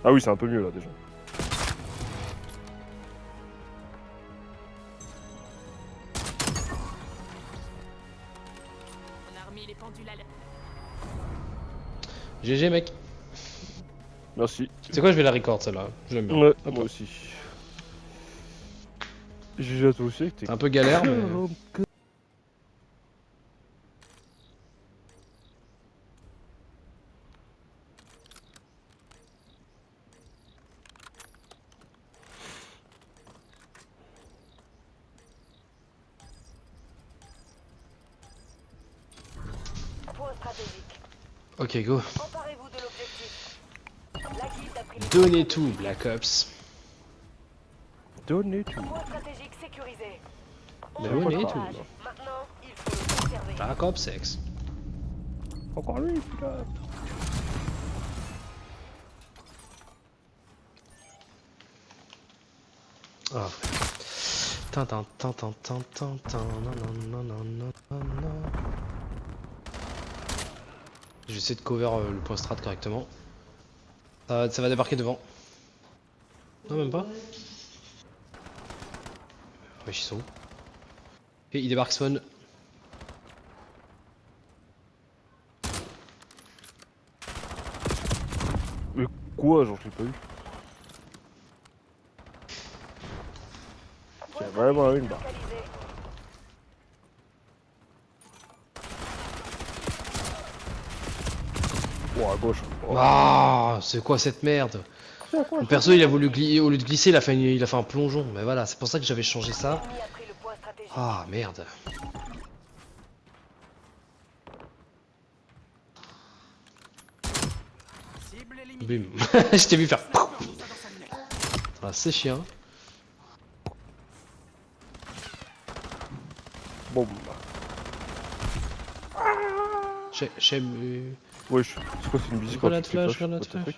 ah oui, c'est un peu mieux là déjà. On a remis les pendules à l'heure. GG, mec. Merci. C'est quoi, je vais la record celle-là. Je l'aime bien. Ouais, Hop. moi aussi. GG à toi aussi avec tes C'est un peu galère, mais. Point stratégique. Ok, go. Emparez-vous de l'objectif. La guilde a pris les Donnez tout, Black Ops. Donnez tout. points stratégiques sécurisés. Donnez Bon tout. courage. Maintenant, il faut le conserver. Black Ops 6. Encore lui, putain. Ah, frère. Tintin, tintin, tintin, tintin, nananana. Je vais essayer de cover le point strat correctement. Ça va débarquer devant. Non, même pas. Wesh, ils sont où? Et il débarque spawn. Mais quoi, genre, je l'ai pas eu. Point vraiment une stratégique barre. localisé. Oh, à gauche. Oh. Ah, c'est quoi cette merde? Mon perso, il a voulu glisser, au lieu de glisser, il a fait un plongeon. Mais voilà, c'est pour ça que j'avais changé ça. L'ennemi a pris le point stratégique. Ah, merde. Bim. Je t'ai vu faire. Ah, c'est chiant. Bon. J'aime. Wesh, c'est quoi, c'est une musique Grenade quand tu fais flash, grenade what the flash. fuck?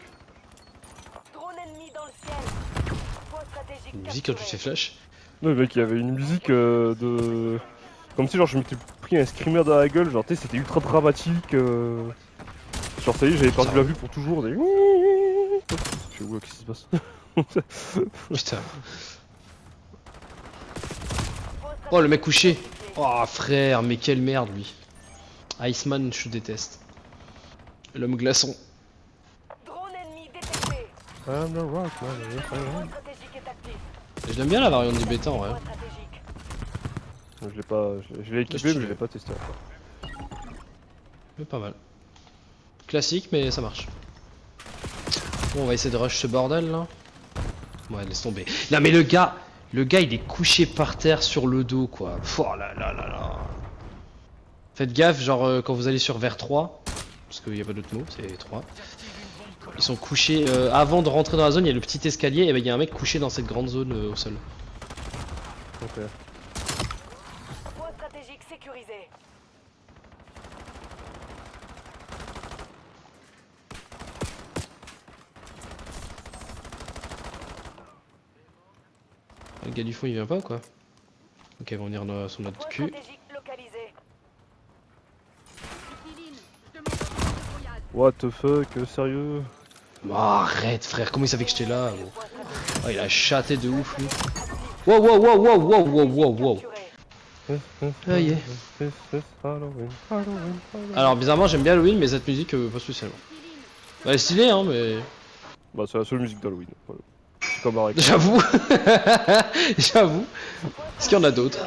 Drone ennemi dans le ciel. Point stratégique Une musique quand tu fais capturé. flash. Non, mec, il y avait une musique de. Comme si, genre, je m'étais pris un screamer dans la gueule, genre, tu sais, c'était ultra dramatique. Genre, ça y est, j'avais perdu la vue pour toujours. Des... Je sais où, qu'est-ce qui se passe? Putain. Point Oh, le mec couché. stratégique. Oh, frère, mais quelle merde, lui. Iceman, je déteste. L'homme glaçon. Drone ennemi détecté. I'm the rock, Point stratégique est actif. Je l'aime bien la variante du bêta en vrai. Point stratégique. Je l'ai pas. Je l'ai équipé, mais je l'ai pas testé encore. Mais pas mal. Classique, mais ça marche. Bon, on va essayer de rush ce bordel là. Ouais, laisse tomber. Non, mais le gars, il est couché par terre sur le dos quoi. Oh là là là là. Faites gaffe, genre quand vous allez sur vers 3, parce qu'il n'y a pas d'autre mot, c'est 3. Ils sont couchés. Avant de rentrer dans la zone, il y a le petit escalier, et ben il y a un mec couché dans cette grande zone au sol. Ok. Point stratégique sécurisé. Le gars du fond il vient pas ou quoi? Ok, ils vont venir sur notre Point cul. stratégique localisé. Ici Lynn, je demande un drone de brouillade. What the fuck, sérieux? Oh, arrête frère, comment il savait que j'étais là gros. Point stratégique Oh, il a chaté de ouf lui. Wow wow wow wow wow wow wow wow. capturé. Ah, yeah. Halloween, Halloween, Halloween. Alors bizarrement j'aime bien Halloween mais cette musique pas spécialement. Elle est stylée hein mais... Bah, c'est la seule musique d'Halloween. Voilà. C'est comme Arek. J'avoue. J'avoue. Est-ce qu'il y en a d'autres?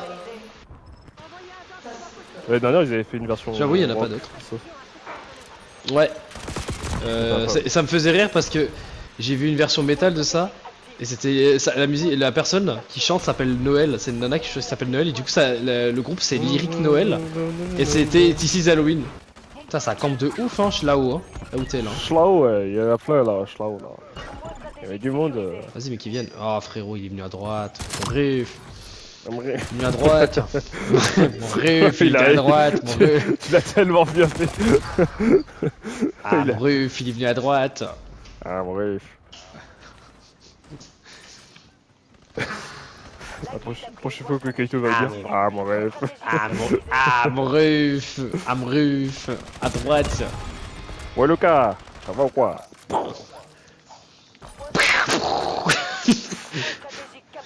L'année dernière, ils avaient fait une version. J'avoue, il y en a pas rock, d'autres. ça. Ouais. Sympa. Ça me faisait rire parce que j'ai vu une version métal de ça. Et c'était la musique, la personne qui chante s'appelle Noël, c'est une nana qui s'appelle Noël et du coup ça, le groupe c'est Lyric Noël et c'était This is Halloween. Putain ça campe de ouf hein, là-haut hein, là où t'es là. Schlau, ouais, il y en a plein là, Schlau là. Il y avait du monde. Vas-y mais qu'ils viennent. Oh frérot il est venu à droite. Mon ref. En vrai, Il est venu à droite. Mon ref il est à arrive. droite. Mon ref. tu l'as tellement bien fait. Ah mon ref il est venu à droite. Ah, bref. La prochaine fois que quelqu'un va Ah, dire. Ah, mon rêve. Mon ref. Ah mon ref. À droite. Ouais, Lucas, ça va ou quoi?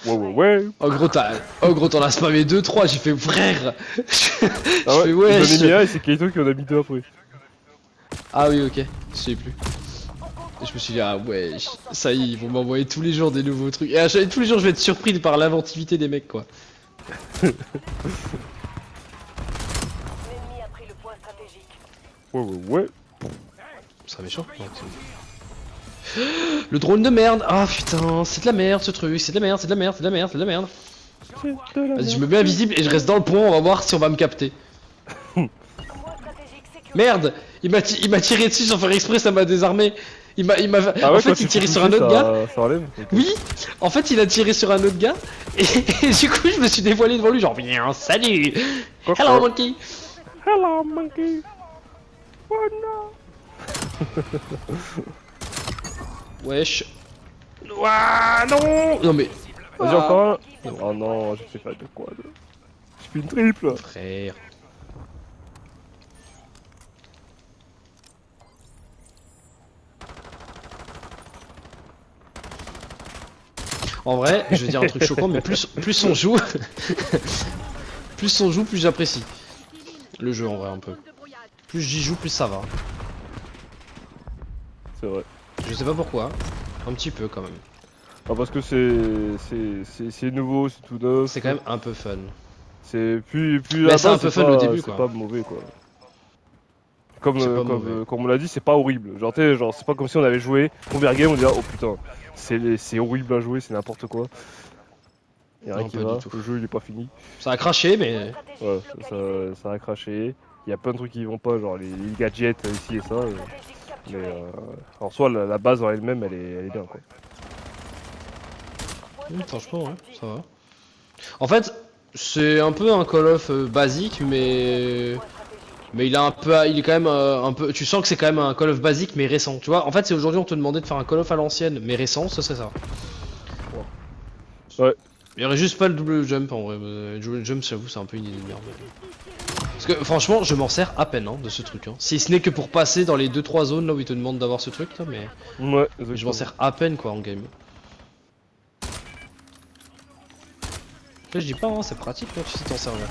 Ouais. Oh gros t'en as spammé 2-3, j'ai fait frère. Je Ah ouais, fais ouais. j'en ai mis un et c'est Kaito qui en a mis deux après. Ah oui ok, je sais plus. Et je me suis dit ah ouais, ça y est, ils vont m'envoyer tous les jours des nouveaux trucs. Et tous les jours je vais être surpris par l'inventivité des mecs quoi. L'ennemi a pris le point stratégique. Ouais. C'est méchant. Non, le drone de merde. Ah putain, c'est de la merde ce truc, c'est de la merde, c'est de la merde, c'est de la merde, c'est de la merde. Vas-y, je me mets invisible et je reste dans le pont, on va voir si on va me capter. Point stratégique sécurisé. Merde, il m'a tiré dessus sans faire exprès, ça m'a désarmé. Ah ouais, en fait, il tirait sur un autre gars. Ça enlève. Ok. Oui, en fait, il a tiré sur un autre gars et du coup, je me suis dévoilé devant lui, genre bien, salut. Coucou. Hello monkey. Hello, monkey. Oh no. Wesh. Ouah, non. Non mais Vas-y, encore un. Oh non, j'ai fait pas de quad. J'ai fait une triple. frère. En vrai, je vais dire un truc choquant, mais plus on joue, plus j'apprécie le jeu en vrai un peu. Plus j'y joue, plus ça va. C'est vrai. Je sais pas pourquoi, un petit peu quand même. Ah, parce que c'est nouveau, c'est tout neuf. C'est quand même un peu fun. C'est plus Mais c'est un peu fun au début, c'est quoi. pas mauvais quoi. comme, C'est pas comme, mauvais. comme on l'a dit, c'est pas horrible. Genre, genre c'est pas comme si on avait joué, première game, on dirait oh putain, c'est horrible à jouer, c'est n'importe quoi. Y'a rien Non, qui pas va, du tout. le jeu il est pas fini. Ça a craché, mais. Ouais, ça a craché. Il y a plein de trucs qui vont pas, genre les gadgets ici et ça. Mais en soi, la base en elle-même, elle est bien quoi. Franchement, ouais, ça va. En fait, c'est un peu un Call of basique, mais il est un peu, il est quand même un peu. Tu sens que c'est quand même un Call of basique, mais récent. Tu vois, en fait, c'est aujourd'hui on te demandait de faire un Call of à l'ancienne, mais récent, ce serait ça. Ouais. Il y aurait juste pas le double jump en vrai. Le double jump, j'avoue, c'est un peu une idée de merde. Parce que franchement, je m'en sers à peine hein, de ce truc. Hein. Si ce n'est que pour passer dans les 2-3 zones là où ils te demandent d'avoir ce truc, là, mais Ouais, je m'en sers à peine quoi en game. Là, je dis pas, hein, c'est pratique là, tu sais t'en servir.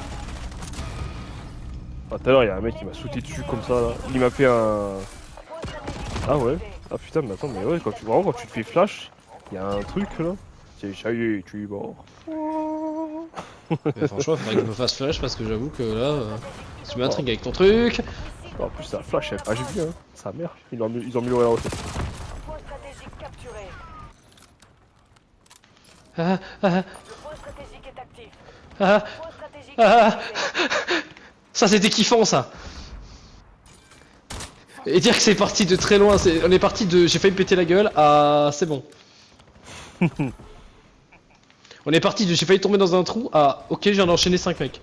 Ah, tout à l'heure, il y a un mec qui m'a sauté dessus comme ça là. Il m'a fait un. Ah ouais. Ah putain, mais attends, mais ouais, quand tu te fais flash, il y a un truc là. Ça y est, tu es mort. Mais franchement, faudrait que je me fasse flash parce que j'avoue que là, tu m'intrigues avec ton truc. En plus, c'est un flash, ah j'ai vu, hein. Sa mère, ils ont amélioré la recette. Point stratégique capturé. Ah, Le point stratégique est actif. ah, Point stratégique ah. capturé. Ça c'était kiffant ça. Et dire que c'est parti de très loin, on est parti de j'ai failli me péter la gueule à c'est bon. On est parti de j'ai failli tomber dans un trou à ok, je viens d'enchaîner 5 mecs.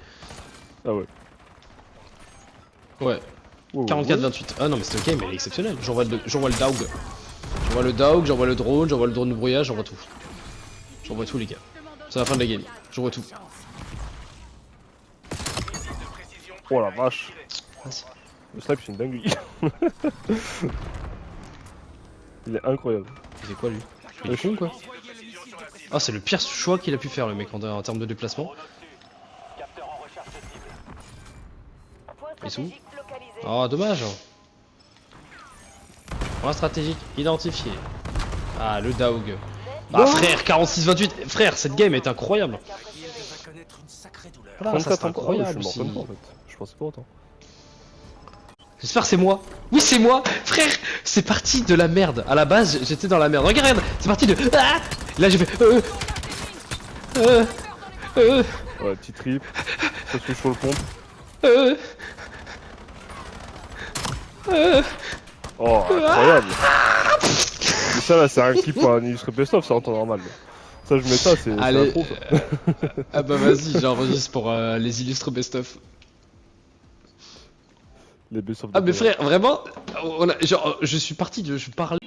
Ah ouais. Ouais. Oh, 44-28. Ah non mais cette game elle est exceptionnelle. J'envoie le dog. J'envoie le dog, j'envoie le drone de brouillage, j'envoie tout. J'envoie tout les gars. C'est la fin de la game. J'envoie tout. Oh la vache. Vas-y. Le snipe c'est une dinguerie. Il est incroyable. Il fait quoi lui? Il est con quoi? Ah c'est le pire choix qu'il a pu faire le mec en termes de déplacement. Capteur en recherche cible. Point Ils sont où? stratégique localisé. Ah dommage. Point stratégique identifié. Ah le Daug. Ah frère 46-28. Frère cette game est incroyable. Voilà, ça c'est incroyable je aussi. suis mort en fait. Je pensais pas autant. J'espère que c'est moi. Oui c'est moi. Frère c'est parti de la merde. À la base j'étais dans la merde. Regarde c'est parti de... Ah là j'ai fait... Ouais, petit trip. Ça se sur le pont. Oh incroyable. Mais ça là c'est un clip pour un illustre best-of, c'est en temps normal. Ça je mets ça, c'est allez. un pro ça. Ah bah vas-y j'enregistre pour les illustres best-of. Les best-of. Ah mais frère vraiment, genre je suis parti de... Je parlais...